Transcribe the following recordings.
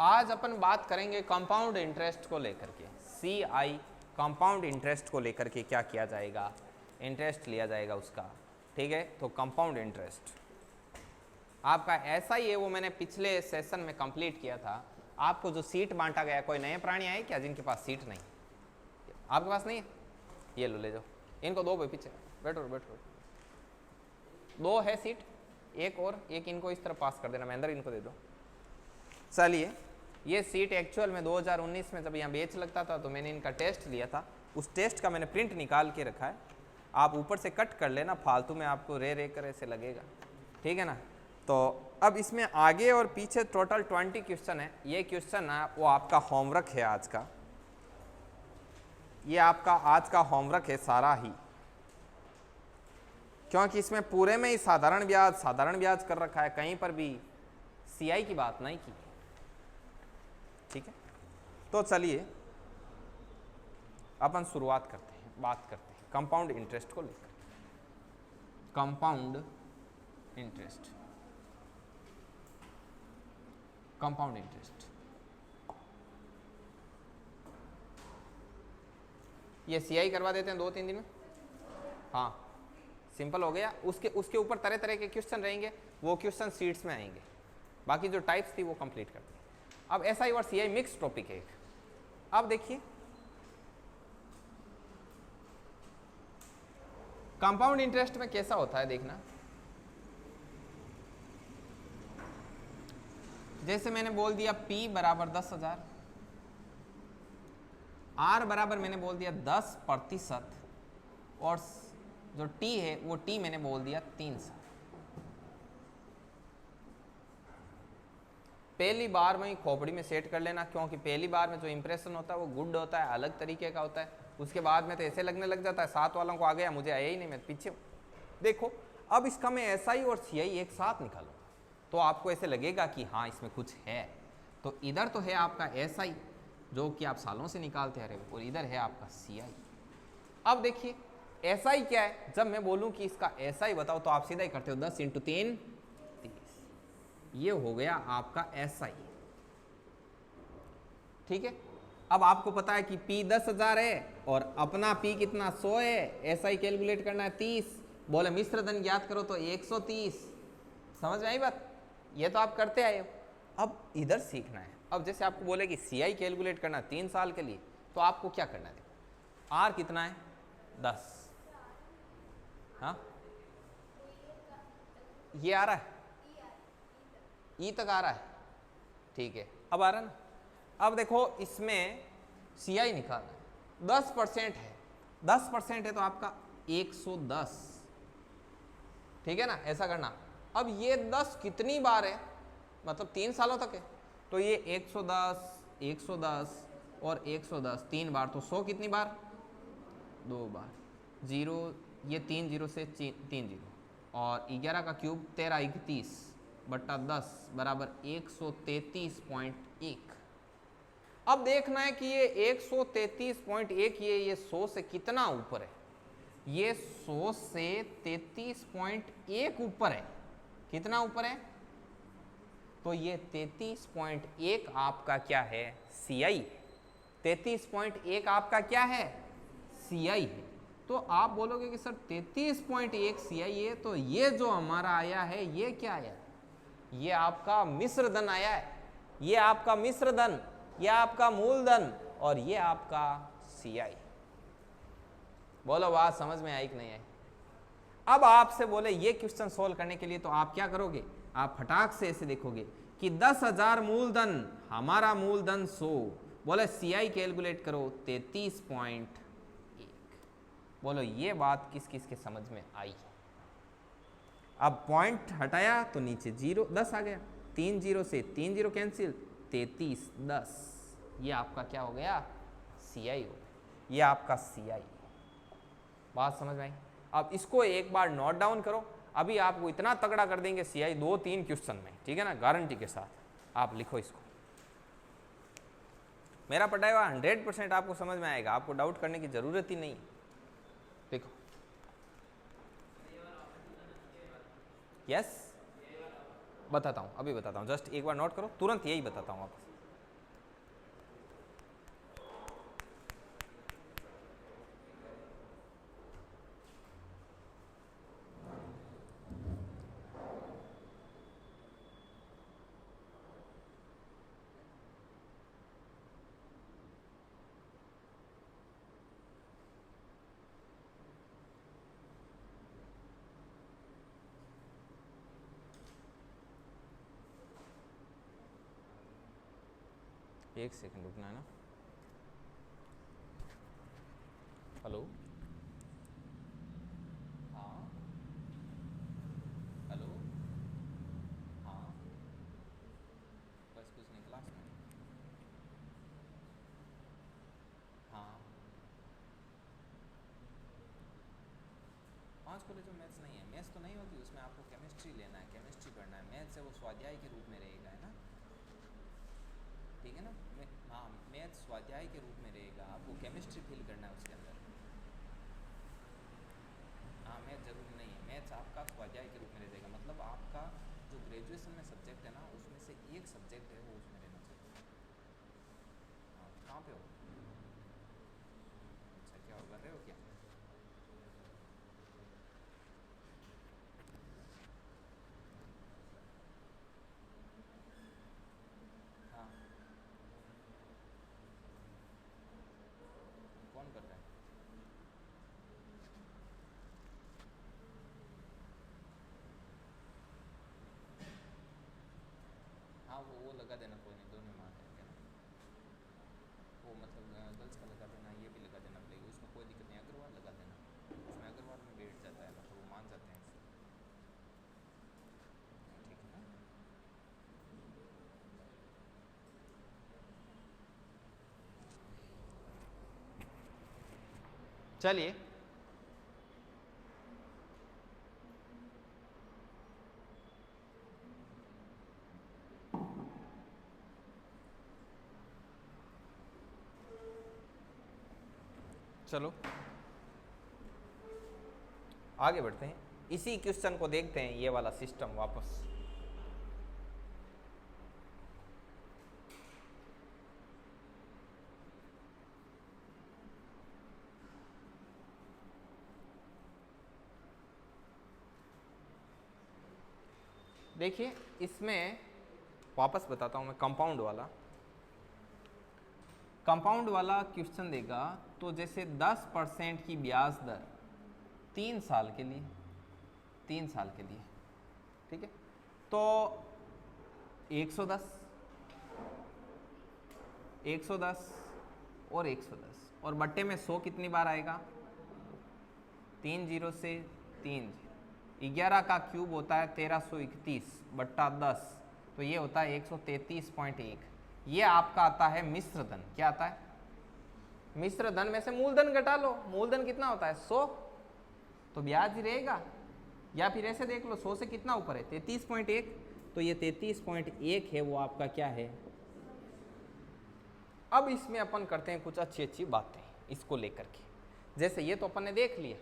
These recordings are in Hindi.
आज अपन बात करेंगे कंपाउंड इंटरेस्ट को लेकर के। CI कंपाउंड इंटरेस्ट को लेकर के क्या किया जाएगा, इंटरेस्ट लिया जाएगा उसका, ठीक है। तो कंपाउंड इंटरेस्ट आपका ऐसा ही है, वो मैंने पिछले सेशन में कंप्लीट किया था। आपको जो सीट बांटा गया, कोई नए प्राणी आए क्या जिनके पास सीट नहीं? आपके पास नहीं है? ये लो, ले जाओ, इनको दो भाई, पीछे बैठो बैठो। दो है सीट, एक और एक इनको इस तरह पास कर देना, मैं अंदर इनको दे दो। चलिए, ये सीट एक्चुअल में 2019 में जब यहाँ बेच लगता था तो मैंने इनका टेस्ट लिया था, उस टेस्ट का मैंने प्रिंट निकाल के रखा है। आप ऊपर से कट कर लेना, फालतू में आपको रे कर ऐसे लगेगा, ठीक है ना। तो अब इसमें आगे और पीछे टोटल 20 क्वेश्चन है। ये क्वेश्चन है वो आपका होमवर्क है आज का, ये आपका आज का होमवर्क है सारा ही, क्योंकि इसमें पूरे में ही साधारण ब्याज कर रखा है, कहीं पर भी CI की बात नहीं की, ठीक है। तो चलिए अपन शुरुआत करते हैं, बात करते हैं कंपाउंड इंटरेस्ट को लेकर। कंपाउंड इंटरेस्ट, कंपाउंड इंटरेस्ट ये CI करवा देते हैं 2-3 दिन में। हाँ, सिंपल हो गया। उसके ऊपर तरह तरह के क्वेश्चन रहेंगे, वो क्वेश्चन सीट्स में आएंगे, बाकी जो टाइप्स थी वो कंप्लीट करते हैं। अब SI और CI मिक्स टॉपिक है एक। अब देखिए कंपाउंड इंटरेस्ट में कैसा होता है, देखना। जैसे मैंने बोल दिया P बराबर 10,000, R बराबर मैंने बोल दिया 10%, और जो T है वो T मैंने बोल दिया 300। पहली बार में ही खोपड़ी में सेट कर लेना, क्योंकि पहली बार में जो इंप्रेशन होता है वो गुड होता है, अलग तरीके का होता है। उसके बाद में तो ऐसे लगने लग जाता है 7 वालों को आ गया, मुझे आया ही नहीं, मैं पीछे हूँ। देखो अब इसका मैं SI और CI एक साथ निकालूंगा तो आपको ऐसे लगेगा कि हाँ इसमें कुछ है। तो इधर तो है आपका SI जो कि आप सालों से निकालते आ रहे हो, और इधर है आपका CI। अब देखिए SI क्या है, जब मैं बोलूँ कि इसका SI बताओ तो आप सीधा ही करते हो 10 × 3 30, ये हो गया आपका SI, ठीक है। अब आपको पता है कि P 10,000 है और अपना P कितना 100 है, SI कैलकुलेट करना है 30। बोले मिश्र धन ज्ञात करो तो 130। समझ में आई बात? ये तो आप करते आए हो, अब इधर सीखना है। अब जैसे आपको बोले कि CI कैलकुलेट करना 3 साल के लिए, तो आपको क्या करना है, देखो R कितना है 10, हाँ ये आ रहा है, E तक आ रहा है, ठीक है। अब आ रहा है ना। अब देखो इसमें CI निकालना है, 10% है, 10% है तो आपका 110, ठीक है ना, ऐसा करना। अब ये 10 कितनी बार है, मतलब 3 सालों तक है, तो ये 110 110 और 110 3 बार, तो 100 कितनी बार, 2 बार। 0 ये 3 0 से 3 0, और 11 का क्यूब 13 31 बट्टा 10 बराबर 133.1। अब देखना है कि ये 133.1 ये 100 से कितना ऊपर है। ये 100 से 33.1 ऊपर है। कितना ऊपर है? तो ये 33.1 आपका क्या है, CI। 33.1 आपका क्या है, CI है। तो आप बोलोगे कि सर 33.1 CI है, तो ये जो हमारा आया है ये क्या आया, ये आपका मिश्र धन आया है, ये आपका मिश्र धन, ये आपका मूलधन, और ये आपका CI। बोलो बात समझ में आई कि नहीं आई? अब आपसे बोले ये क्वेश्चन सोल्व करने के लिए तो आप क्या करोगे, आप फटाक से ऐसे देखोगे कि 10,000 मूलधन, हमारा मूलधन 100, बोले CI कैलकुलेट करो 33.1। बोलो ये बात किस किस के समझ में आई? अब पॉइंट हटाया तो नीचे 10 आ गया, 3 0 से 3 0 कैंसिल, 33 10, ये आपका क्या हो गया, CI हो गया, ये आपका CI। बात समझ में आई? अब इसको एक बार नोट डाउन करो, अभी आपको इतना तगड़ा कर देंगे CI 2-3 क्वेश्चन में, ठीक है ना, गारंटी के साथ। आप लिखो इसको, मेरा पढ़ाया हुआ 100% आपको समझ में आएगा, आपको डाउट करने की जरूरत ही नहीं। देखो यस बताता हूँ, अभी बताता हूँ, जस्ट एक बार नोट करो, तुरंत यही बताता हूँ वापस। एक सेकंड रुकना है ना। हेलो, हाँ हेलो, हाँ बस कुछ नहीं, क्लास में। हाँ 5 कॉलेज में मैथ्स नहीं है। मैथ्स तो नहीं होती उसमें, आपको केमिस्ट्री लेना है, केमिस्ट्री पढ़ना है। मैथ्स है वो स्वाध्याय के रूप में रहेगा, है ना, ठीक है ना। हाँ मैथ्स स्वाध्याय के रूप में रहेगा, आपको केमिस्ट्री फिल करना है उसके अंदर। हाँ मैथ जरूरी नहीं है, मैथ्स आपका स्वाध्याय के रूप में रह जाएगा। मतलब आपका जो ग्रेजुएशन में सब्जेक्ट है ना, उसमें से एक सब्जेक्ट है वो उसमें रहना चाहिए। हाँ कहाँ पे हो? अच्छा क्या कर रहे हो क्या? हाँ कौन कर रहा है? हाँ वो लगा देना, कोई नहीं, दोनों में आते हैं क्या, वो मतलब गर्ल्स का लगा देना, ये भी लगा देना पड़ेगा, उसमें कोई दिक्कत नहीं। अग्रवाल लगा देना, उसमें अग्रवाल में बैठ जाता है, मतलब वो मान जाते हैं, ठीक है ना। चलिए चलो आगे बढ़ते हैं, इसी क्वेश्चन को देखते हैं, ये वाला सिस्टम वापस। देखिए इसमें वापस बताता हूं मैं, कंपाउंड वाला क्वेश्चन देगा तो जैसे 10% की ब्याज दर 3 साल के लिए, 3 साल के लिए, ठीक है, तो 110 और 110 और बट्टे में 100 कितनी बार आएगा? 3 जीरो से 3 जीरो, 11 का क्यूब होता है 1331 बट्टा 10, तो ये होता है 133.1। ये आपका आता है मिश्र धन। क्या आता है? मिश्र धन में से मूलधन घटा लो, मूलधन कितना होता है? 100, तो ब्याज ही रहेगा। या फिर ऐसे देख लो, 100 से कितना ऊपर है? 33.1, तो ये 33.1 है, वो आपका क्या है? अब इसमें अपन करते हैं कुछ अच्छी अच्छी बातें इसको लेकर के। जैसे ये तो अपन ने देख लिया,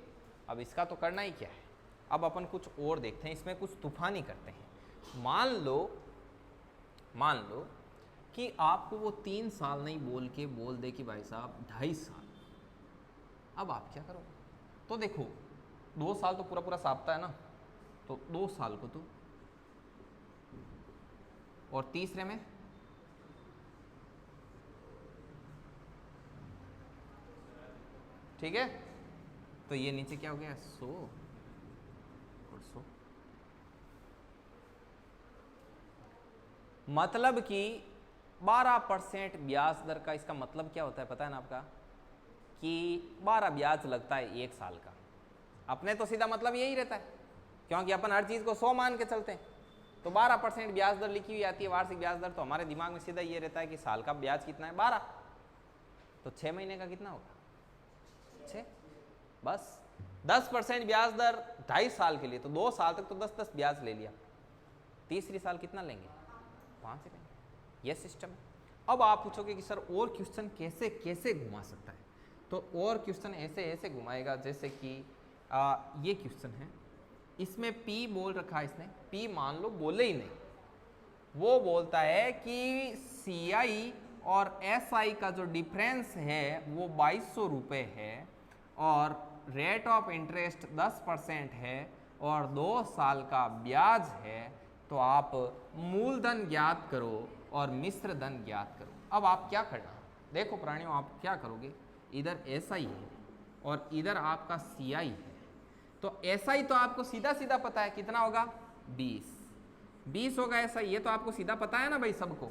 अब इसका तो करना ही क्या है, अब अपन कुछ और देखते हैं, इसमें कुछ तूफानी करते हैं। मान लो कि आपको वो 3 साल नहीं बोल दे कि भाई साहब 2.5 साल। अब आप क्या करोगे? तो देखो 2 साल तो पूरा पूरा सापता है ना, तो 2 साल को तो, और तीसरे में ठीक है, तो ये नीचे क्या हो गया? 100 और 100, मतलब कि 12% ब्याज दर का। इसका मतलब क्या होता है पता है ना आपका? कि 12 ब्याज लगता है 1 साल का। अपने तो सीधा मतलब यही रहता है, क्योंकि अपन हर चीज को 100 मान के चलते हैं, तो 12% ब्याज दर लिखी हुई आती है, वार्षिक ब्याज दर। तो हमारे दिमाग में सीधा ये रहता है कि साल का ब्याज कितना है? 12, तो 6 महीने का कितना होगा? 6, बस 10% ब्याज दर 2.5 साल के लिए, तो 2 साल तक तो 10-10 ब्याज ले लिया। तीसरी साल कितना लेंगे? 5 लेंगे। ये सिस्टम है। अब आप पूछोगे कि सर और क्वेश्चन कैसे कैसे घुमा सकता है, तो और क्वेश्चन ऐसे ऐसे घुमाएगा जैसे कि ये क्वेश्चन है, इसमें P बोल रखा है इसने, P मान लो बोले ही नहीं, वो बोलता है कि CI और SI का जो डिफरेंस है वो 2200 रुपये है, और रेट ऑफ इंटरेस्ट 10% है, और 2 साल का ब्याज है, तो आप मूलधन ज्ञात करो और मिश्र धन ज्ञात करो। अब आप क्या करना, देखो प्राणियों, आप क्या करोगे, इधर SI है और इधर आपका CI है, तो SI तो आपको सीधा सीधा पता है कितना होगा? 20 होगा SI, ये तो आपको सीधा पता है ना भाई सबको।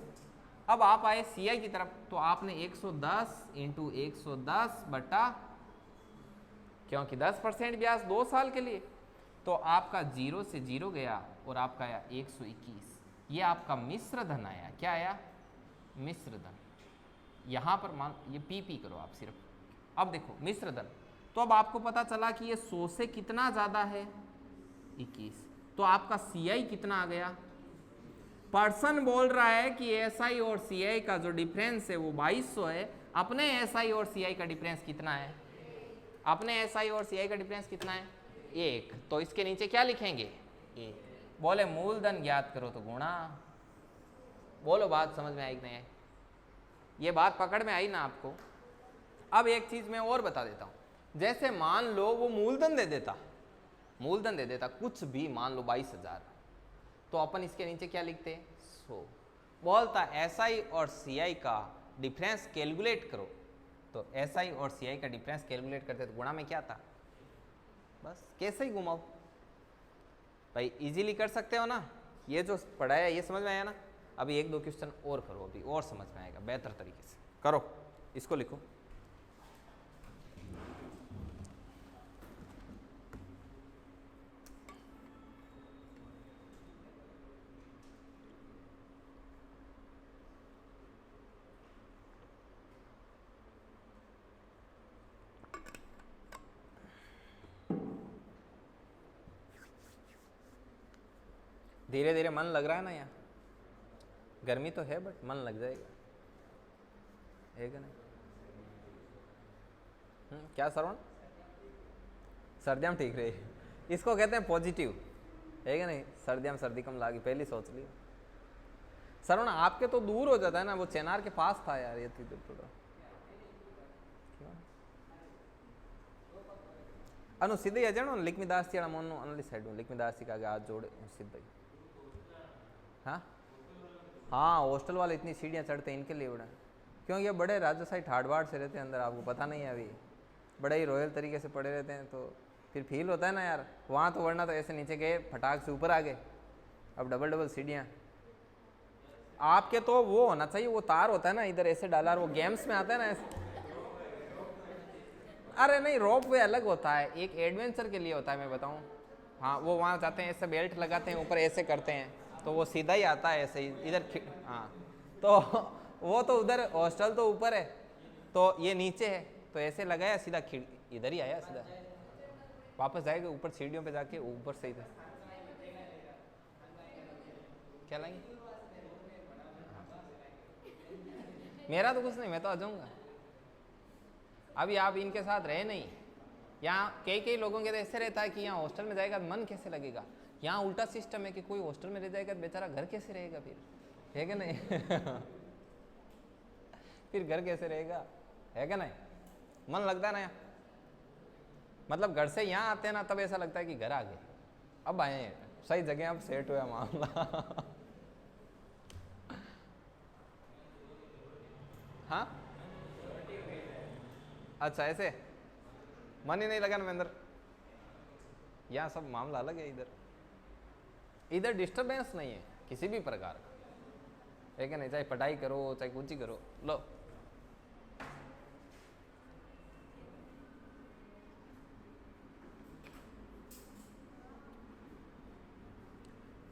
अब आप आए सी आई की तरफ, तो आपने 110 इंटू 110 बटा, क्योंकि 10% ब्याज 2 साल के लिए, तो आपका 0 से 0 गया और आपका आया 121। ये आपका मिश्र धन आया। क्या आया? मिश्र धन। यहां पर मान ये पी करो आप सिर्फ। अब देखो मिश्र धन, तो अब आपको पता चला कि ये 100 से कितना ज्यादा है? 21। तो आपका सी आई कितना आ गया? पर्सन बोल रहा है कि एस आई और सी आई का जो डिफरेंस है वो 2200 है। अपने एस आई और सी आई का डिफरेंस कितना है? अपने एस आई और सी आई का डिफरेंस कितना है? 1। तो इसके नीचे क्या लिखेंगे? 1। बोले मूलधन ज्ञात करो तो गुणा। बोलो बात समझ में आई कि नहीं? ये बात पकड़ में आई ना आपको? अब एक चीज मैं और बता देता हूं। जैसे मान लो वो मूलधन दे देता, मूलधन दे देता कुछ भी, मान लो 22,000, तो अपन इसके नीचे क्या लिखते? 100। बोलता एस आई और सी आई का डिफरेंस कैलकुलेट करो, तो एस आई और सी आई का डिफरेंस कैलकुलेट करते तो गुणा में क्या था? बस कैसे ही घुमाओ भाई, इजीली कर सकते हो ना। ये जो पढ़ाया ये समझ में आया ना? अभी 1-2 क्वेश्चन और करो, अभी और समझ में आएगा बेहतर तरीके से। करो, इसको लिखो। धीरे धीरे मन लग रहा है ना? यहाँ गर्मी तो है बट मन लग जाएगा, है क्या नहीं? क्या श्रवण? सर्दियाँ में ठीक रही, इसको कहते हैं पॉजिटिव, है क्या नहीं? सर्दियाँ में सर्दी कम लागी, पहले सोच ली। श्रवण आपके तो दूर हो जाता है ना, वो चेनार के पास था यार ये थोड़ा। अनु सीधे आ जाओ, लिखमीदास थी मोन अनली साइड में, लिखमीदास थी का हाथ जोड़े सीधे। हाँ हाँ, हॉस्टल वाले इतनी सीढ़ियाँ चढ़ते हैं इनके लिए बड़ा, क्योंकि ये बड़े राजशाही ठाड़बाड़ से रहते हैं अंदर, आपको पता नहीं है अभी, बड़े ही रॉयल तरीके से पड़े रहते हैं, तो फिर फील होता है ना यार वहाँ। तो वरना तो ऐसे नीचे गए फटाक से ऊपर आ गए, अब डबल डबल सीढ़ियाँ। आपके तो वो होना चाहिए, वो तार होता है ना इधर ऐसे डाला, वो गेम्स में आता है ना ऐसे। अरे नहीं, रोप वे अलग होता है, एक एडवेंचर के लिए होता है, मैं बताऊँ। हाँ, वो वहाँ जाते हैं ऐसे बेल्ट लगाते हैं ऊपर ऐसे करते हैं, तो वो सीधा ही आता है ऐसे ही इधर। हाँ, तो वो तो उधर हॉस्टल तो ऊपर है, तो ये नीचे है, तो ऐसे लगाया सीधा खिड़की इधर ही आया सीधा, वापस जाएगा ऊपर सीढ़ियों पे जाके ऊपर से इधर। क्या लाएंगे? मेरा तो कुछ नहीं, मैं तो आ जाऊंगा। अभी आप इनके साथ रहे नहीं, यहाँ कई लोगों के तो ऐसे रहता है कि यहाँ हॉस्टल में जाएगा मन कैसे लगेगा। यहाँ उल्टा सिस्टम है कि कोई हॉस्टल में रह जाएगा तो बेचारा घर कैसे रहेगा फिर, है क्या नहीं? फिर घर कैसे रहेगा, है क्या नहीं? मन लगता है ना यहाँ, मतलब घर से यहाँ आते हैं ना तब ऐसा लगता है कि घर आ गए, अब आए सही जगह, अब सेट हुआ मामला। हाँ अच्छा, ऐसे मन ही नहीं लगा ना अंदर, यहाँ सब मामला अलग है। इधर डिस्टरबेंस नहीं है किसी भी प्रकार का, है क्या नहीं? चाहे पढ़ाई करो चाहे कुछ ही करो। लो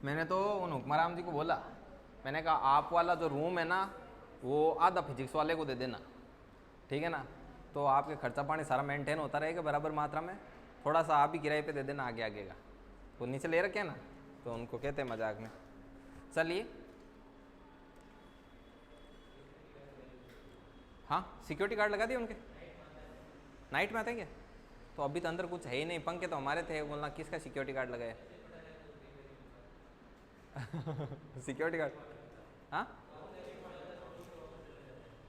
मैंने तो उन हुक्माराम जी को बोला, मैंने कहा आप वाला जो रूम है ना वो आधा फिजिक्स वाले को दे देना, ठीक है ना? तो आपके खर्चा पानी सारा मेंटेन होता रहेगा बराबर मात्रा में, थोड़ा सा आप ही किराए पे दे देना आगे आगे का। वो नीचे ले रखे हैं ना, तो उनको कहते हैं मजाक में। चलिए, हाँ सिक्योरिटी गार्ड लगा दिए उनके, नाइट में आते हैं क्या? तो अभी तो अंदर कुछ है ही नहीं, पंखे तो हमारे थे, बोलना किसका सिक्योरिटी गार्ड लगाया? सिक्योरिटी गार्ड, हाँ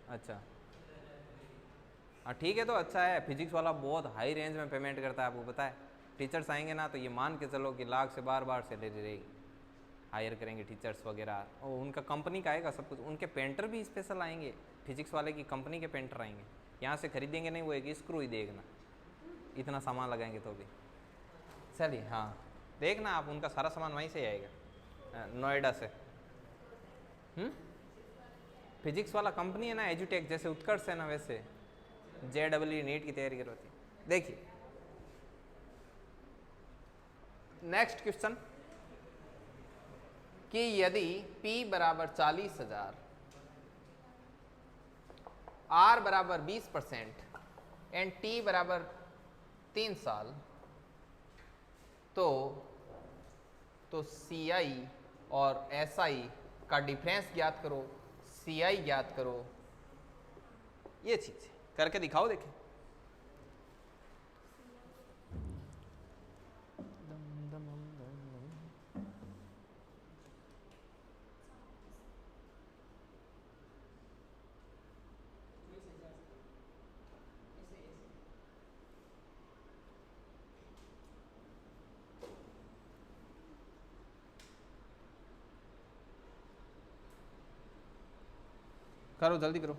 अच्छा हाँ ठीक है, तो अच्छा है। फिजिक्स वाला बहुत हाई रेंज में पेमेंट करता है, आपको पता है। टीचर्स आएंगे ना तो ये मान के चलो कि लाख से बार सैलरी रहेगी, हायर करेंगे टीचर्स वगैरह, और उनका कंपनी का आएगा सब कुछ। उनके पेंटर भी स्पेशल आएंगे, फिजिक्स वाले की कंपनी के पेंटर आएंगे, यहाँ से खरीदेंगे नहीं, वो एक स्क्रू ही देखना, इतना सामान लगाएंगे तो भी। चलिए हाँ, देखना आप, उनका सारा सामान वहीं से आएगा, नोएडा से। फिजिक्स वाला कंपनी है ना एजुटेक, जैसे उत्कर्ष है ना वैसे JEE नीट की तैयारी करवाती है। देखिए नेक्स्ट क्वेश्चन कि यदि P बराबर 40,000, R बराबर 20% एंड T बराबर 3 साल, तो CI और SI का डिफरेंस ज्ञात करो, CI ज्ञात करो। ये चीज करके दिखाओ, देखें। करो जल्दी करो।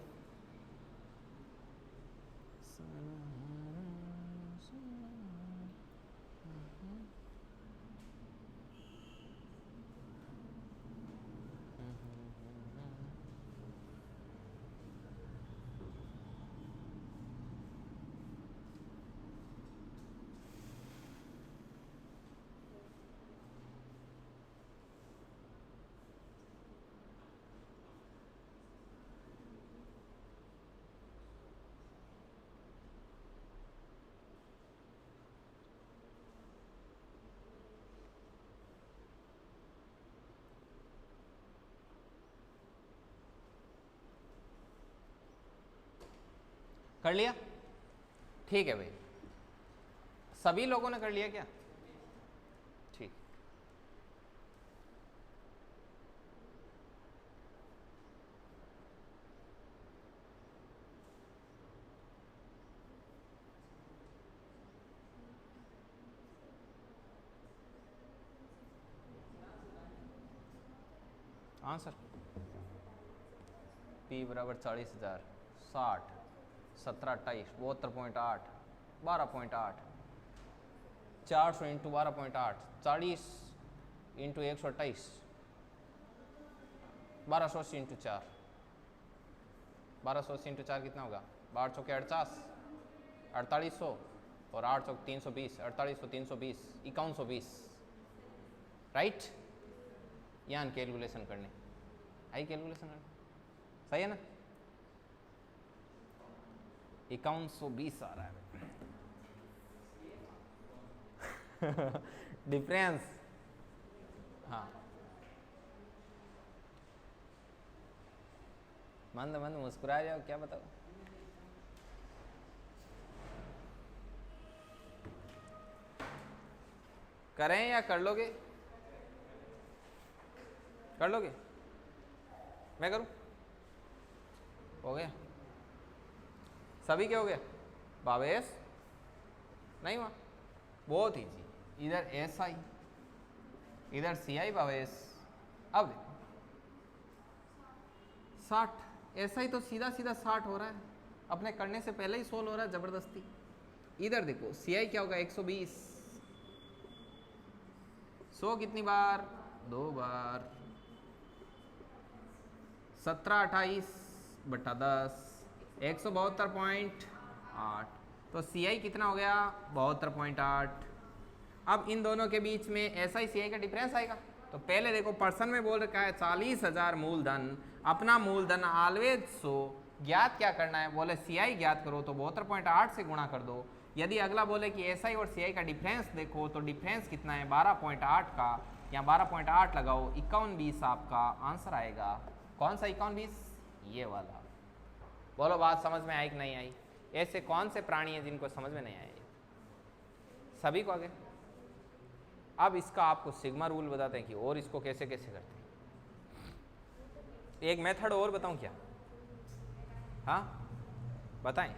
कर लिया? ठीक है भाई, सभी लोगों ने कर लिया क्या? ठीक। आंसर P बराबर 40,000, 60, 17, 28, 72.8, 12.8, 400 इंटू 12.8, 40 इंटू 128, 1280 इंटू 4, 1280 इंटू 4 कितना होगा? 12 चौके 48, 4800 और 8 चौक 320, 4800 320, 5120, राइट। यहाँ कैलकुलेशन करने आई, कैलकुलेशन करने सही है ना? 5120 आ रहा है डिफरेंस। हाँ, मंद मंद मुस्कुरा जाओ, क्या बताओ। करें या कर लोगे? कर लोगे? मैं करूं? हो गया? सभी क्या हो गया? भावेश नहीं हुआ? बहुत इजी। इधर SI, इधर CI भावेश। अब 60, SI तो सीधा सीधा 60 हो रहा है, अपने करने से पहले ही सोल्व हो रहा है जबरदस्ती। इधर देखो CI क्या होगा? 120। 100 कितनी बार? 2 बार। 17 28 बटा 10, 172.8। तो CI कितना हो गया? 72.8। अब इन दोनों के बीच में SI CI का डिफरेंस आएगा। तो पहले देखो पर्सन में बोल रखा है 40,000 मूलधन, अपना मूलधन ऑलवेज 100, ज्ञात क्या करना है? बोले CI ज्ञात करो, तो 72.8 से गुणा कर दो। यदि अगला बोले कि SI और CI का डिफरेंस देखो, तो डिफरेंस कितना है? 12.8 का, यहाँ 12.8 लगाओ, 5120 आपका आंसर आएगा। कौन सा 5120? ये वाला। बोलो बात समझ में आई कि नहीं आई? ऐसे कौन से प्राणी हैं जिनको समझ में नहीं आए? सभी को आगे। अब इसका आपको सिग्मा रूल बताते हैं कि और इसको कैसे कैसे करते हैं। एक मेथड और बताऊं क्या? हाँ बताएं।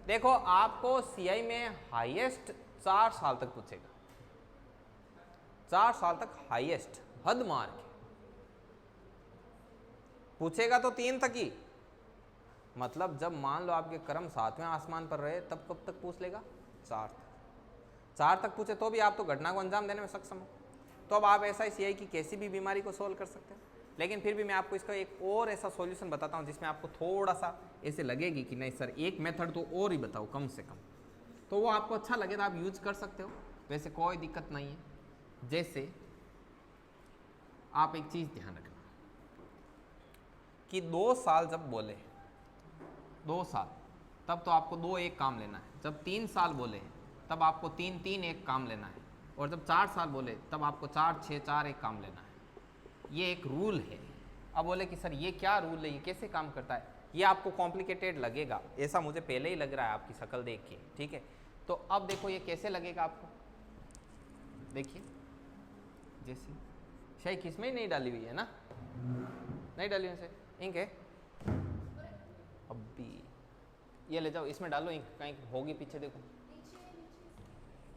देखो आपको CI में हाईएस्ट 4 साल तक पूछेगा, 4 साल तक हाईएस्ट, हद मार के पूछेगा। तो 3 तक ही, मतलब जब मान लो आपके कर्म 7वें आसमान पर रहे, तब कब तक पूछ लेगा? 4 तक पूछे तो भी आप तो घटना को अंजाम देने में सक्षम हो। तो अब आप SI CI की कैसी भी बीमारी को सोल्व कर सकते हैं। लेकिन फिर भी मैं आपको इसका एक और ऐसा सॉल्यूशन बताता हूँ जिसमें आपको थोड़ा सा ऐसे लगेगी कि नहीं सर एक मेथड तो और ही बताओ कम से कम, तो वो आपको अच्छा लगे तो आप यूज कर सकते हो, वैसे कोई दिक्कत नहीं है। जैसे आप एक चीज़ ध्यान रखना कि 2 साल जब बोले 2 साल तब तो आपको 2 1 काम लेना है, जब 3 साल बोले तब आपको 3 3 1 काम लेना है, और जब 4 साल बोले तब आपको 4 6 4 1 काम लेना है। ये एक रूल है। अब बोले कि सर ये क्या रूल है, ये कैसे काम करता है, ये आपको कॉम्प्लिकेटेड लगेगा, ऐसा मुझे पहले ही लग रहा है आपकी शक्ल देख के, ठीक है। तो अब देखो ये कैसे लगेगा आपको, देखिए जैसे शाही किसमें ही नहीं डाली हुई है ना, नहीं डाली हुई से इंक है, अभी ये ले जाओ इसमें डालो इंक, कहीं होगी पीछे देखो,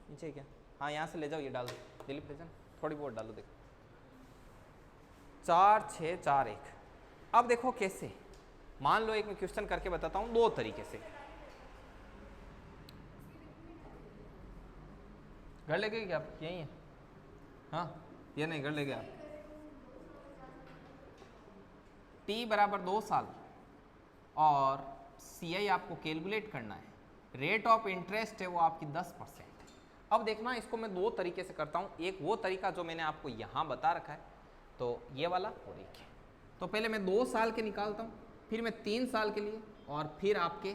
नीचे क्या, हाँ यहाँ से ले जाओ, ये डाल दो दिलीप, ले जाओ थोड़ी बहुत डालो, देखो 4 6 4 1। अब देखो कैसे, मान लो एक मैं क्वेश्चन करके बताता हूँ 2 तरीके से। घर ले गए क्या आप, यही है, हाँ ये नहीं घर ले गए आप। t बराबर 2 साल और CI आपको कैलकुलेट करना है, रेट ऑफ इंटरेस्ट है वो आपकी 10%। अब देखना इसको मैं 2 तरीके से करता हूँ, एक वो तरीका जो मैंने आपको यहाँ बता रखा है, तो ये वाला और एक है। तो पहले मैं 2 साल के निकालता हूँ, फिर मैं 3 साल के लिए, और फिर आपके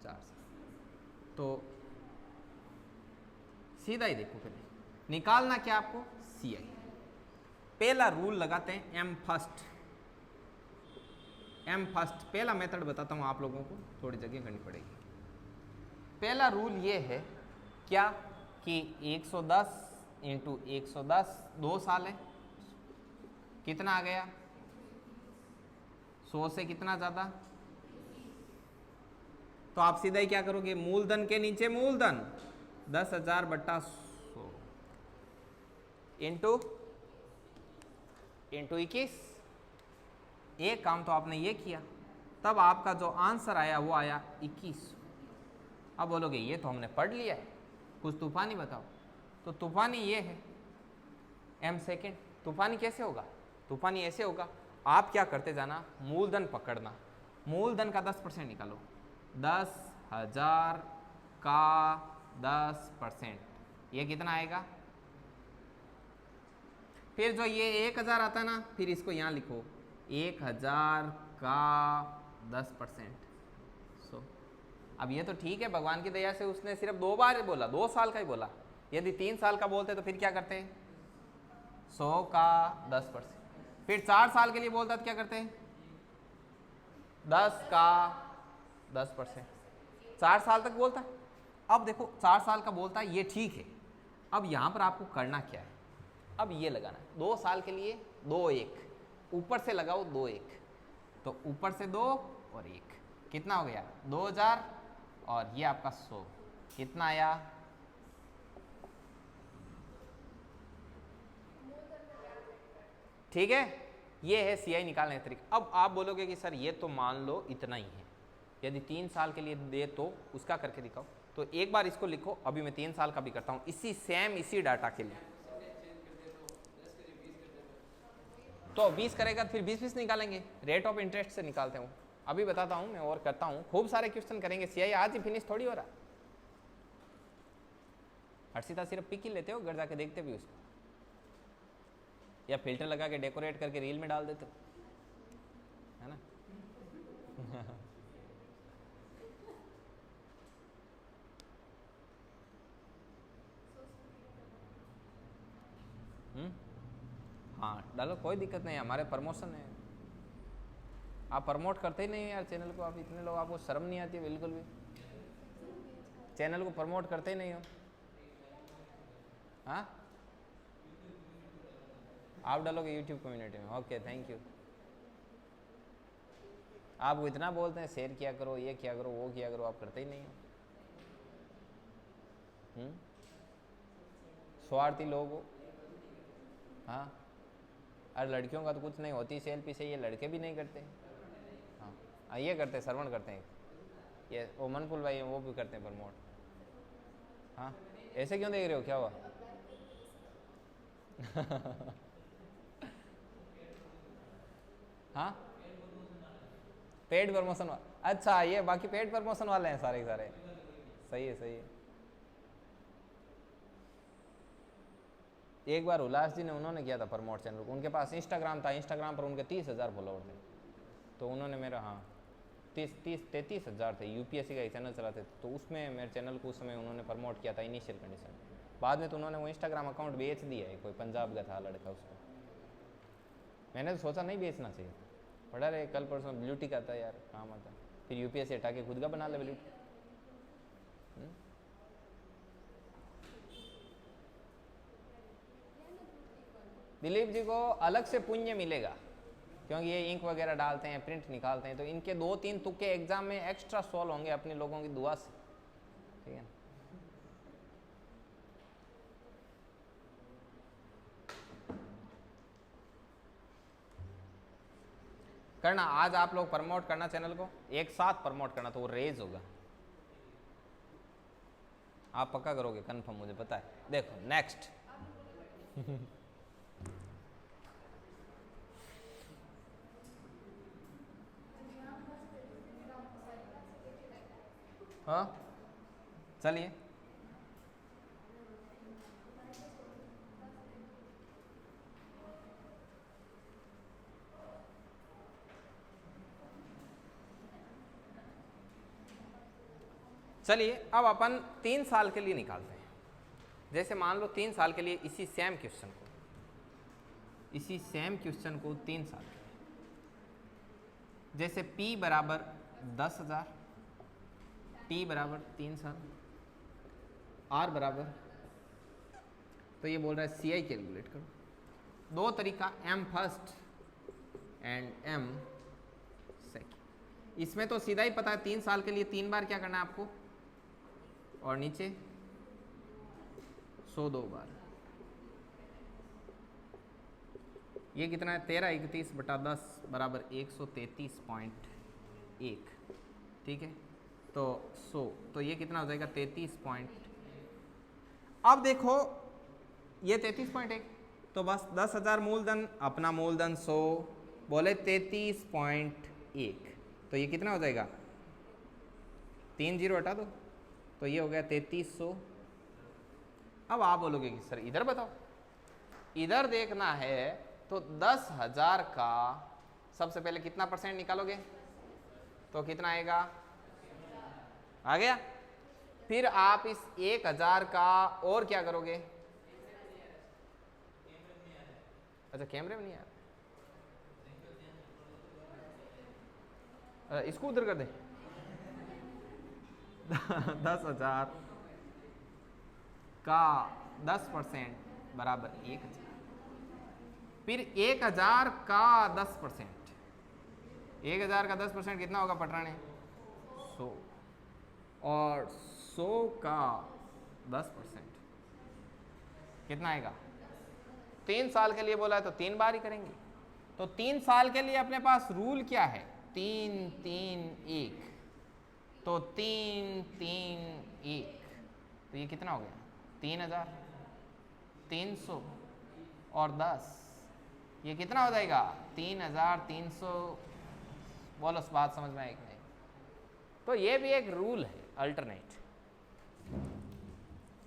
4 साल। तो सीधा ही देखो, पहले निकालना क्या आपको CI। पहला रूल लगाते हैं M फर्स्ट। पहला मेथड बताता हूँ आप लोगों को, थोड़ी जगह करनी पड़ेगी। पहला रूल ये है क्या कि 110 इंटू 110 2 साल है, कितना आ गया 100 से कितना ज़्यादा, तो आप सीधा ही क्या करोगे, मूलधन के नीचे मूलधन 10,000 बट्टा 100 इंटू 21। एक काम तो आपने ये किया, तब आपका जो आंसर आया वो आया 21। अब बोलोगे ये तो हमने पढ़ लिया है, कुछ तूफानी बताओ। तो तूफानी ये है M सेकेंड। तूफानी कैसे होगा, तूफानी ऐसे होगा, आप क्या करते जाना, मूलधन पकड़ना, मूलधन का 10% निकालो, 10,000 का 10%, ये कितना आएगा। फिर जो ये 1,000 आता है ना, फिर इसको यहाँ लिखो, 1,000 का 10%। अब ये तो ठीक है, भगवान की दया से उसने सिर्फ 2 बार बोला, 2 साल का ही बोला। यदि 3 साल का बोलते तो फिर क्या करते हैं, 100 का 10%। फिर 4 साल के लिए बोलता तो क्या करते हैं, 10 का 10%। 4 साल तक बोलता है। अब देखो 4 साल का बोलता है, ये ठीक है। अब यहाँ पर आपको करना क्या है, अब ये लगाना है 2 साल के लिए 2 1, ऊपर से लगाओ 2 1, तो ऊपर से 2 और 1 कितना हो गया 2000, और ये आपका 100 कितना आया, ठीक है। ये है CI निकालने का तरीका। अब आप बोलोगे कि सर ये तो मान लो इतना ही है, यदि 3 साल के लिए दे तो उसका करके दिखाओ। तो एक बार इसको लिखो, अभी मैं 3 साल का भी करता हूँ इसी डाटा के लिए। तो 20 करेगा तो फिर 20 निकालेंगे, रेट ऑफ इंटरेस्ट से निकालते हैं। अभी बताता हूँ मैं, और करता हूँ, खूब सारे क्वेश्चन करेंगे। CI आज ही फिनिश थोड़ी हो रहा। हर्षिता सिर्फ पिक ही लेते हो, घर जाके देखते भी उसको, या फिल्टर लगा के डेकोरेट करके रील में डाल देते हो, है ना। हाँ डालो, कोई दिक्कत नहीं है, हमारे प्रमोशन है। आप प्रमोट करते ही नहीं यार चैनल को, आप इतने लोग, आपको शर्म नहीं आती है बिल्कुल भी, चैनल को प्रमोट करते ही नहीं हो। हाँ आप डालोगे यूट्यूब कम्युनिटी में, ओके थैंक यू। आप इतना बोलते हैं शेयर किया करो, ये किया करो, वो किया करो, आप करते ही नहीं हो। स्वार्थी लोग हो। हाँ अरे लड़कियों का तो कुछ नहीं होती सेल पीछे, ये लड़के भी नहीं करते। हाँ ये करते हैं, श्रवण करते हैं, ये वो मनपुल भाई हैं, वो भी करते हैं प्रमोट। हाँ ऐसे क्यों देख रहे हो, क्या हुआ। हाँ पेड प्रमोशन, अच्छा ये बाकी पेड प्रमोशन वाले हैं सारे के सारे, सही है सही है। एक बार उल्लास जी ने उन्होंने किया था प्रमोट चैनल को, उनके पास इंस्टाग्राम था, इंस्टाग्राम पर उनके 30,000 फॉलोवर थे, तो उन्होंने मेरा हाँ 33,000 थे, यूपीएससी का एक चैनल चलाते थे, तो उसमें मेरे चैनल को उस समय उन्होंने प्रमोट किया था इनिशियल कंडीशन में। बाद में तो उन्होंने वो इंस्टाग्राम अकाउंट बेच दिया है, कोई पंजाब का था लड़का उसको, मैंने तो सोचा नहीं बेचना चाहिए, पढ़ा रहे कल परसों ब्लूटिक आता है यार काम आता, फिर यूपीएससी हटा के खुद का बना ले ब्लूटिक। दिलीप जी को अलग से पुण्य मिलेगा, क्योंकि ये इंक वगैरह डालते हैं, प्रिंट निकालते हैं, तो इनके 2-3 तुक्के एग्जाम में एक्स्ट्रा सॉल्व होंगे अपने लोगों की दुआ से, ठीक है। करना आज आप लोग प्रमोट करना चैनल को, एक साथ प्रमोट करना, तो वो रेज होगा, आप पक्का करोगे कंफर्म, मुझे पता है। देखो नेक्स्ट हाँ चलिए चलिए अब अपन 3 साल के लिए निकालते हैं। जैसे मान लो 3 साल के लिए इसी सेम क्वेश्चन को 3 साल के लिए, जैसे P बराबर 10,000, T बराबर 3 साल, R बराबर, तो ये बोल रहा है CI कैलकुलेट करो। 2 तरीका, M first and M second. इसमें तो सीधा ही पता है 3 साल के लिए 3 बार क्या करना है आपको, और नीचे 102 बार, ये कितना है 1331/10 बराबर 133.1, ठीक है। तो 100, तो ये कितना हो जाएगा 33 पॉइंट, अब देखो ये 33.1, तो बस 10,000 मूलधन, अपना मूलधन 100, बोले 33.1, तो ये कितना हो जाएगा 3 जीरो हटा दो, तो ये हो गया 3300। अब आप बोलोगे कि सर इधर बताओ, इधर देखना है तो 10,000 का सबसे पहले कितना परसेंट निकालोगे, तो कितना आएगा, आ गया। फिर आप इस 1,000 का और क्या करोगे, अच्छा कैमरे में नहीं आया, इसको उधर कर दे 10,000 का 10% बराबर 1,000, फिर 1,000 का 10%, 1,000 का 10% कितना होगा पटराने 100, और 100 का 10% कितना आएगा, 3 साल के लिए बोला है तो 3 बार ही करेंगे। तो 3 साल के लिए अपने पास रूल क्या है, 3-3-1, तो 3-3-1, तो ये कितना हो गया 3,300 और 10, ये कितना हो जाएगा 3,300। बोलो इस बात समझ में आए कि नहीं। तो ये भी एक रूल है अल्टरनेट,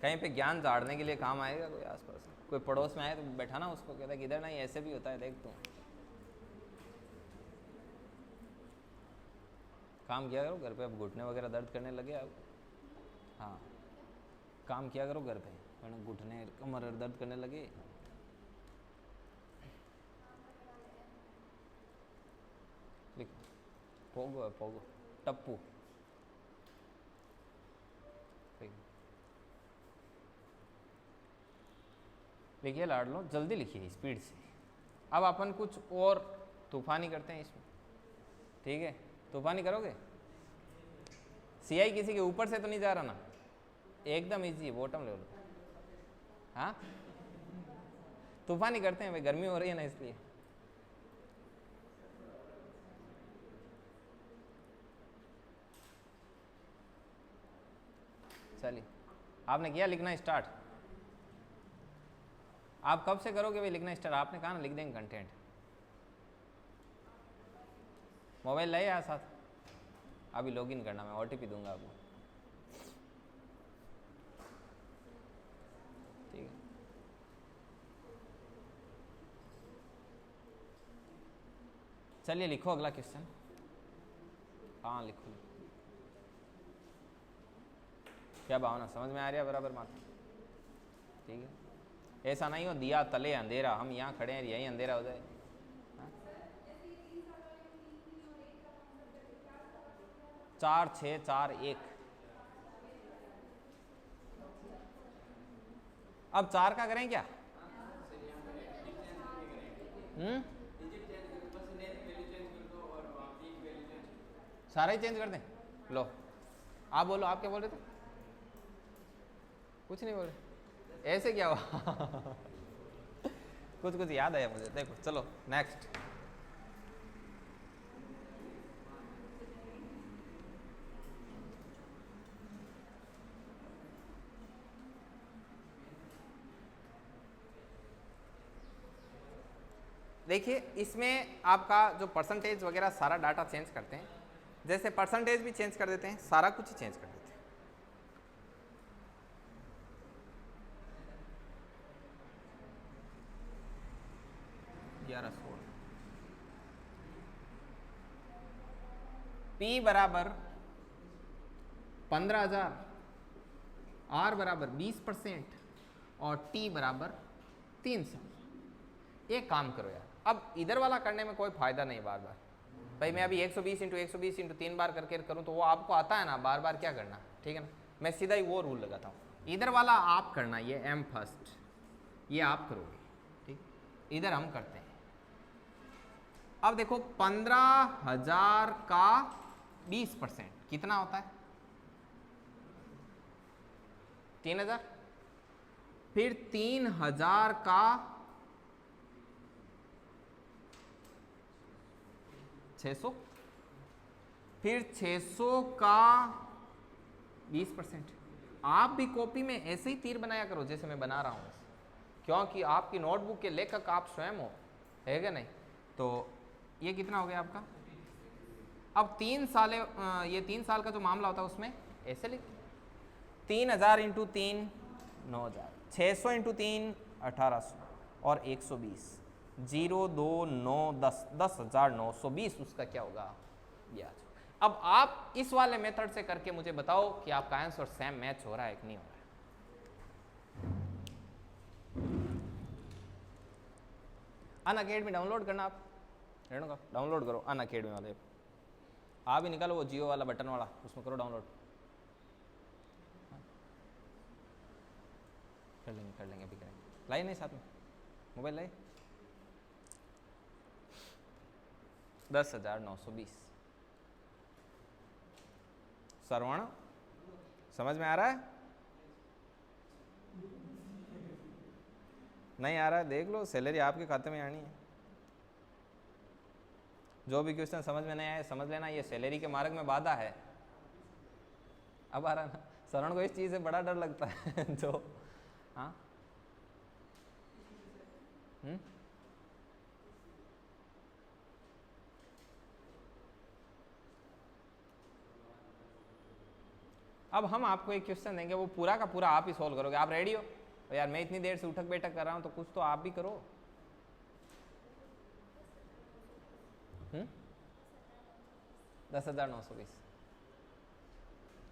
कहीं पे ज्ञान झाड़ने के लिए काम आएगा, कोई आसपास कोई पड़ोस में आए तो बैठाना उसको, कहता है कि इधर नहीं ऐसे भी होता है, देख तू काम किया करो घर पे, अब घुटने वगैरह दर्द करने लगे अब, हाँ काम किया करो घर पे, वरना घुटने कमर दर्द करने लगे। पोगो है पोगो, टप्पू, लिखिए लाडलो, जल्दी लिखिए स्पीड से। अब अपन कुछ और तूफानी करते हैं इसमें, ठीक है, तूफानी करोगे। CI किसी के ऊपर से तो नहीं जा रहा ना, एकदम इजी बॉटम लेवल। हाँ तूफानी करते हैं भाई, गर्मी हो रही है ना इसलिए। चलिए आपने किया लिखना स्टार्ट, आप कब से करोगे भाई लिखना स्टार्ट, आपने कहा ना लिख देंगे कंटेंट। मोबाइल लाइए यार साथ, अभी लॉगिन करना, मैं ओटीपी दूंगा आपको, ठीक है। चलिए लिखो अगला क्वेश्चन। हाँ लिखो, क्या भावना समझ में आ रही है बराबर माता, ठीक है। ऐसा नहीं हो दिया तले अंधेरा, हम यहाँ खड़े हैं यही अंधेरा हो जाए। 4 6 4 1, अब 4 का करें क्या? सारा ही चेंज कर दें। लो आप बोलो, आप क्या बोल रहे थे? कुछ नहीं बोल रहे, ऐसे क्या हुआ? कुछ कुछ याद आया मुझे, देखो चलो नेक्स्ट। देखिए इसमें आपका जो परसेंटेज वगैरह सारा डाटा चेंज करते हैं, जैसे परसेंटेज भी चेंज कर देते हैं, सारा कुछ ही चेंज कर देते हैं। P बराबर 15,000, R बराबर 20% और T बराबर 300। एक काम करो यार, अब इधर वाला करने में कोई फायदा नहीं बार बार, भाई मैं अभी 120 इंटू 120 इंटू 3 बार करके करूँ तो वो आपको आता है ना, बार बार क्या करना, ठीक है ना। मैं सीधा ही वो रूल लगाता हूँ, इधर वाला आप करना, ये M फर्स्ट, ये आप करोगे, ठीक। इधर हम करते हैं। अब देखो 15,000 का 20% कितना होता है? 3,000। फिर 3,000 का 600, फिर 600 का 20%। आप भी कॉपी में ऐसे ही तीर बनाया करो जैसे मैं बना रहा हूँ, क्योंकि आपकी नोटबुक के लेखक आप स्वयं हो, है क्या नहीं। तो ये कितना हो गया आपका? अब 3 साल, ये 3 साल का जो मामला होता है उसमें ऐसे लिख, 3,000 इंटू 3 9,000, 600 इंटू 3 1,800 और 120, 0 2 9 10, 10,920 उसका क्या होगा ब्याज। अब आप इस वाले मेथड से करके मुझे बताओ कि आपका आंसर सेम मैच हो रहा है कि नहीं हो रहा है। अनअकैडमी डाउनलोड करना, आप रेणुका डाउनलोड करो अनअकैडमी वाले, आप ही निकालो वो जियो वाला बटन वाला, उसमें करो डाउनलोड। कर लेंगे अभी करेंगे। लाइए नहीं साथ में मोबाइल लाइए। 10,920। श्रवण समझ में आ रहा है? नहीं आ रहा है देख लो, सैलरी आपके खाते में आनी है। जो भी क्वेश्चन समझ में नहीं आए समझ लेना ये सैलरी के मार्ग में बाधा है। अब आ रहा ना, श्रवण को इस चीज से बड़ा डर लगता है जो हाँ अब हम आपको एक क्वेश्चन देंगे, वो पूरा का पूरा आप ही सोल्व करोगे। आप रेडी हो? तो यार मैं इतनी देर से उठक बैठक कर रहा हूं तो कुछ तो आप भी करो। 10,920।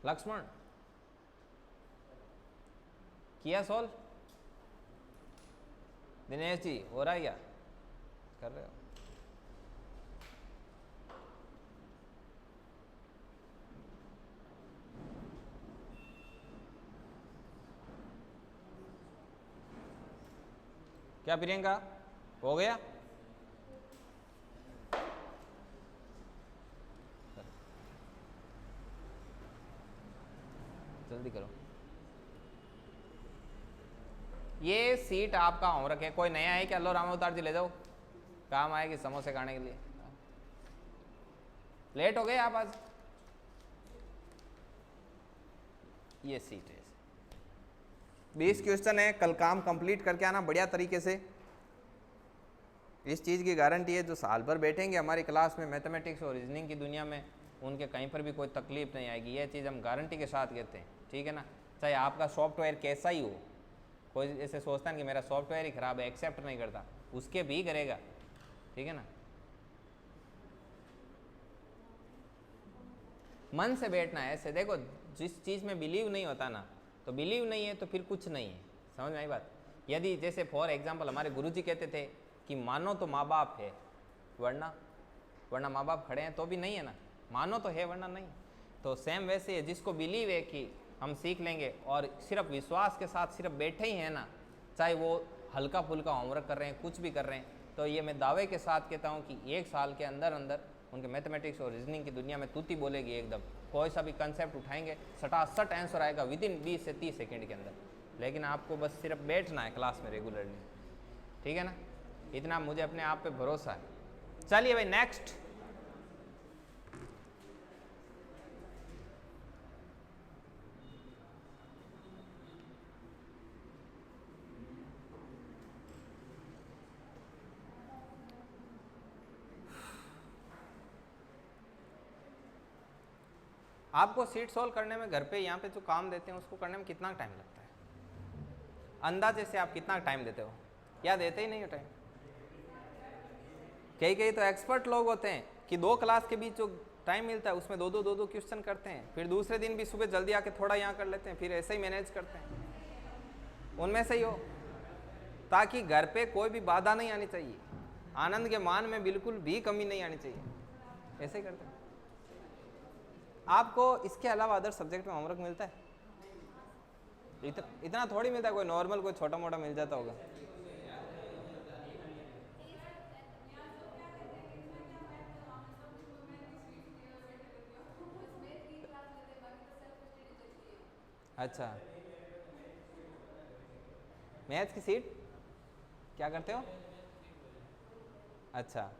लक्ष्मण किया सोल्व? दिनेश जी हो रहा है क्या? कर रहे हो? क्या प्रियंका हो गया? जल्दी करो। ये सीट आपका होमवर्क है। कोई नया है क्या? लो राम अवतार जी ले जाओ, काम आएगी समोसे खाने के लिए। लेट हो गए आप आज। ये सीट है, 20 क्वेश्चन है, कल काम कंप्लीट करके आना बढ़िया तरीके से। इस चीज़ की गारंटी है, जो साल भर बैठेंगे हमारी क्लास में मैथमेटिक्स और रीजनिंग की दुनिया में, उनके कहीं पर भी कोई तकलीफ नहीं आएगी। ये चीज़ हम गारंटी के साथ कहते हैं, ठीक है ना। चाहे आपका सॉफ्टवेयर कैसा ही हो, कोई ऐसे सोचता है कि मेरा सॉफ्टवेयर ही ख़राब है, एक्सेप्ट नहीं करता, उसके भी करेगा, ठीक है ना। मन से बैठना है ऐसे। देखो, जिस चीज़ में बिलीव नहीं होता ना, तो बिलीव नहीं है तो फिर कुछ नहीं है। समझ में आई बात। यदि जैसे फॉर एग्जांपल हमारे गुरुजी कहते थे कि मानो तो माँ बाप है, वरना माँ बाप खड़े हैं तो भी नहीं है ना, मानो तो है वरना नहीं। तो सेम वैसे है, जिसको बिलीव है कि हम सीख लेंगे और सिर्फ विश्वास के साथ सिर्फ बैठे ही हैं ना, चाहे वो हल्का फुल्का होमवर्क कर रहे हैं, कुछ भी कर रहे हैं, तो ये मैं दावे के साथ कहता हूँ कि 1 साल के अंदर अंदर उनके मैथमेटिक्स और रीजनिंग की दुनिया में तूती बोलेगी एकदम। कोई सा भी कंसेप्ट उठाएंगे, सटासट आंसर आएगा विदिन 20 से 30 सेकेंड के अंदर। लेकिन आपको बस सिर्फ बैठना है क्लास में रेगुलरली, ठीक है ना। इतना मुझे अपने आप पे भरोसा है। चलिए भाई नेक्स्ट। आपको सीट सॉल्व करने में घर पे यहाँ पे जो काम देते हैं उसको करने में कितना टाइम लगता है? अंदाजे से आप कितना टाइम देते हो? या देते ही नहीं हो टाइम? कई तो एक्सपर्ट लोग होते हैं कि 2 क्लास के बीच जो टाइम मिलता है उसमें दो क्वेश्चन करते हैं, फिर दूसरे दिन भी सुबह जल्दी आके थोड़ा यहाँ कर लेते हैं, फिर ऐसे ही मैनेज करते हैं। उनमें से ही हो, ताकि घर पे कोई भी बाधा नहीं आनी चाहिए, आनंद के मान में बिल्कुल भी कमी नहीं आनी चाहिए, ऐसे ही करते हैं। आपको इसके अलावा अदर सब्जेक्ट में होमवर्क मिलता है? इतना थोड़ी मिलता है, कोई नॉर्मल कोई छोटा मोटा मिल जाता होगा। अच्छा, मैथ्स की सीट क्या करते हो? अच्छा,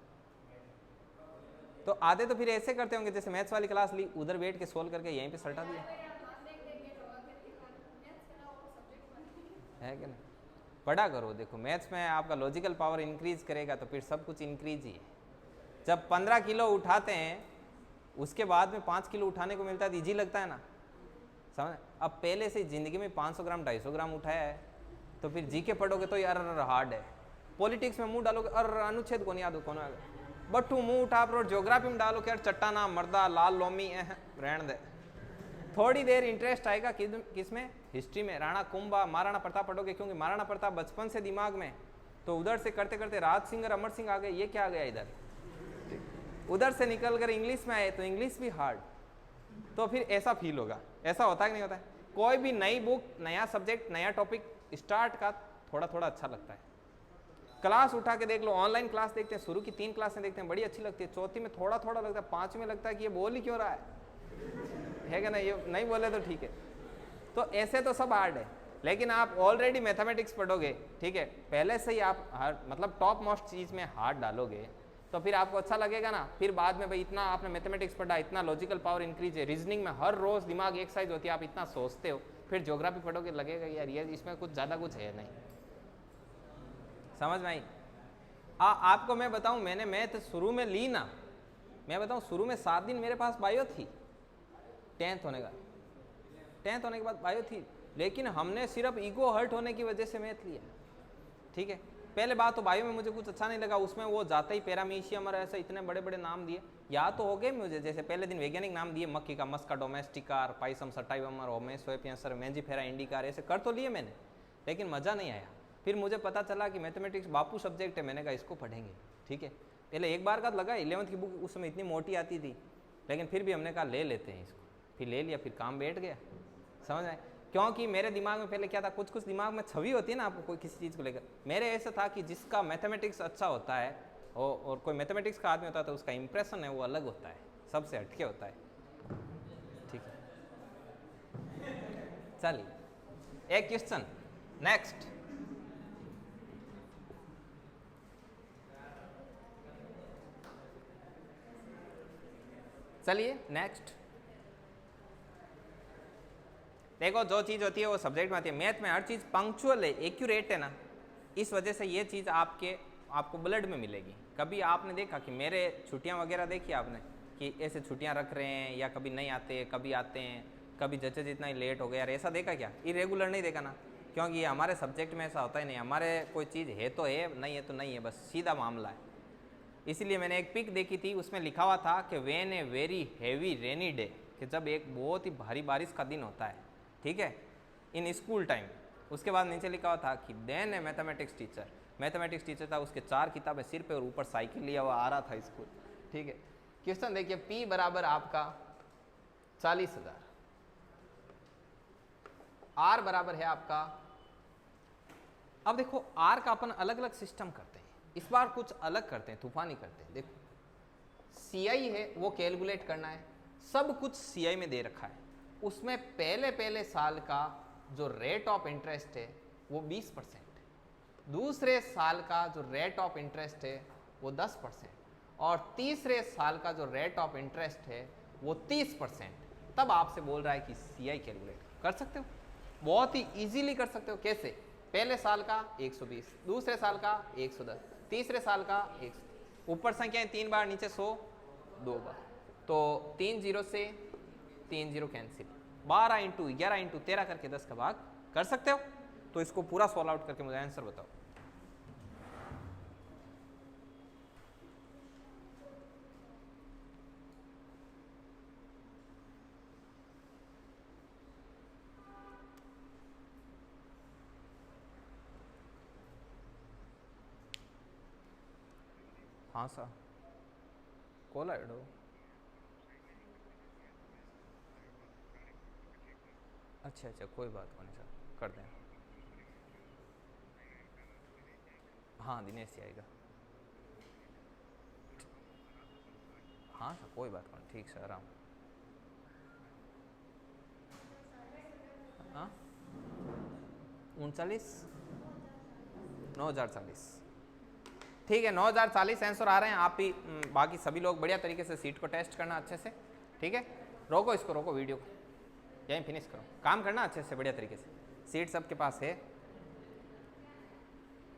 तो आधे तो फिर ऐसे करते होंगे जैसे मैथ्स वाली क्लास ली, उधर बैठ के सोल्व करके यहीं पे सटा दिया, है कि नहीं? पढ़ा करो। देखो, मैथ्स में आपका लॉजिकल पावर इंक्रीज करेगा तो फिर सब कुछ इंक्रीज ही है। जब 15 किलो उठाते हैं उसके बाद में 5 किलो उठाने को मिलता है तो ईजी लगता है ना, समझ। अब पहले से ज़िंदगी में 500 ग्राम 250 ग्राम उठाया है तो फिर जी के पढ़ोगे तो यार हार्ड है। पॉलिटिक्स में मुंह डालोगे, अनुच्छेद को नहीं याद, कौन है बट्टू मुंह उठा पर, ज्योग्राफी में डालो कि यार चट्टाना मर्दा लाल लोमी रहने दे। थोड़ी देर इंटरेस्ट आएगा किसमें? हिस्ट्री में। राणा कुंभा महाराणा प्रताप पढ़ोगे, क्योंकि महाराणा प्रताप बचपन से दिमाग में, तो उधर से करते करते राज सिंह और अमर सिंह आ गए, ये क्या आ गया इधर। उधर से निकल कर इंग्लिश में आए तो इंग्लिश भी हार्ड, तो फिर ऐसा फील होगा। ऐसा होता है कि नहीं होता है? कोई भी नई बुक, नया सब्जेक्ट, नया टॉपिक स्टार्ट का थोड़ा थोड़ा अच्छा लगता है। क्लास उठा के देख लो, ऑनलाइन क्लास देखते हैं, शुरू की 3 क्लासें देखते हैं, बड़ी अच्छी लगती है, चौथी में थोड़ा थोड़ा लगता है, 5वीं में लगता है कि ये बोल ही क्यों रहा है कि नहीं, ये नहीं बोले तो ठीक है। तो ऐसे तो सब हार्ड है, लेकिन आप ऑलरेडी मैथमेटिक्स पढ़ोगे, ठीक है, पहले से ही आप मतलब टॉप मोस्ट चीज़ में हाथ डालोगे तो फिर आपको अच्छा लगेगा ना। फिर बाद में भाई इतना आपने मैथमेटिक्स पढ़ा, इतना लॉजिकल पावर इंक्रीज है, रीजनिंग में हर रोज दिमाग एक्सरसाइज होती है, आप इतना सोचते हो, फिर ज्योग्राफी पढ़ोगे लगेगा यार ये इसमें कुछ ज़्यादा कुछ है नहीं। समझ में आई? आपको मैं बताऊं, मैंने मैथ शुरू में ली ना, मैं बताऊं शुरू में 7 दिन मेरे पास बायो थी, 10th होने के बाद बायो थी, लेकिन हमने सिर्फ ईगो हर्ट होने की वजह से मैथ लिया, ठीक है। पहले बात तो बायो में मुझे कुछ अच्छा नहीं लगा, उसमें वो जाते ही पैरामीशियम और ऐसे इतने बड़े बड़े नाम दिए, याद तो हो गए मुझे। जैसे पहले दिन वैज्ञानिक नाम दिए, मक्खी का मस्का डोमेस्टिकार, पाइसम सटाइवमर, होमेसोएपियंसर, मेंजीफेरा इंडिकार, ऐसे कर तो लिए मैंने, लेकिन मज़ा नहीं आया। फिर मुझे पता चला कि मैथमेटिक्स बापू सब्जेक्ट है, मैंने कहा इसको पढ़ेंगे, ठीक है। पहले एक बार का लगा, 11th की बुक उस समय इतनी मोटी आती थी, लेकिन फिर भी हमने कहा ले लेते हैं इसको, फिर ले लिया, फिर काम बैठ गया। समझ आए? क्योंकि मेरे दिमाग में पहले क्या था, कुछ दिमाग में छवि होती है ना आपको कोई किसी चीज़ को लेकर, मेरे ऐसा था कि जिसका मैथमेटिक्स अच्छा होता है और कोई मैथमेटिक्स का आदमी होता है तो उसका इंप्रेशन है वो अलग होता है, सबसे हटके होता है, ठीक है। चलिए एक क्वेश्चन नेक्स्ट। चलिए नेक्स्ट। देखो, जो चीज़ होती है वो सब्जेक्ट में आती है। मैथ में हर चीज़ पंक्चुअल है, एक्यूरेट है ना, इस वजह से ये चीज़ आपको ब्लड में मिलेगी। कभी आपने देखा कि मेरे छुट्टियां वगैरह देखी आपने कि ऐसे छुट्टियां रख रहे हैं या कभी नहीं आते, कभी आते हैं, कभी जज जितना ही लेट हो गया यार, ऐसा देखा क्या? इरेगुलर नहीं देखा ना, क्योंकि ये हमारे सब्जेक्ट में ऐसा होता ही नहीं। हमारे कोई चीज़ है तो है, नहीं है तो नहीं है, बस सीधा मामला है। इसीलिए मैंने एक पिक देखी थी, उसमें लिखा हुआ था कि when a very heavy rainy day, कि जब एक बहुत ही भारी बारिश का दिन होता है, ठीक है, इन स्कूल टाइम। उसके बाद नीचे लिखा हुआ था कि देन ए मैथमेटिक्स टीचर था, उसके 4 किताबें सिर पे और ऊपर साइकिल लिया हुआ आ रहा था स्कूल, ठीक है। क्वेश्चन देखिए, P बराबर आपका 40,000, R बराबर है आपका, अब देखो R का अपन अलग अलग सिस्टम करते हैं, इस बार कुछ अलग करते हैं, तूफानी करते हैं। देखो CI है वो कैलकुलेट करना है, सब कुछ CI में दे रखा है, उसमें पहले साल का जो रेट ऑफ इंटरेस्ट है वो 20%, दूसरे साल का जो रेट ऑफ इंटरेस्ट है वो 10%, और तीसरे साल का जो रेट ऑफ इंटरेस्ट है वो 30%। तब आपसे बोल रहा है कि CI कैलकुलेट कर सकते हो, बहुत ही इजीली कर सकते हो। कैसे? पहले साल का 120, दूसरे साल का 110, तीसरे साल का 100, ऊपर संख्याएं 3 बार, नीचे 100 2 बार, तो 3 0 से 3 0 कैंसिल, 12 इंटू 11 इंटू 13 करके 10 का भाग कर सकते हो। तो इसको पूरा सॉल्व आउट करके मुझे आंसर बताओ। हाँ सर, कॉल आइडो, अच्छा अच्छा कोई बात नहीं सर, कर दें। हाँ दिनेश जी आएगा, हाँ सर कोई बात नहीं, ठीक सर, आराम। हाँ 39 9040, ठीक है 9040 आंसर आ रहे हैं। आप ही बाकी सभी लोग बढ़िया तरीके से सीट को टेस्ट करना अच्छे से, ठीक है। रोको इसको, रोको वीडियो को, यहीं फिनिश करो, काम करना अच्छे से बढ़िया तरीके से, सीट सबके पास है।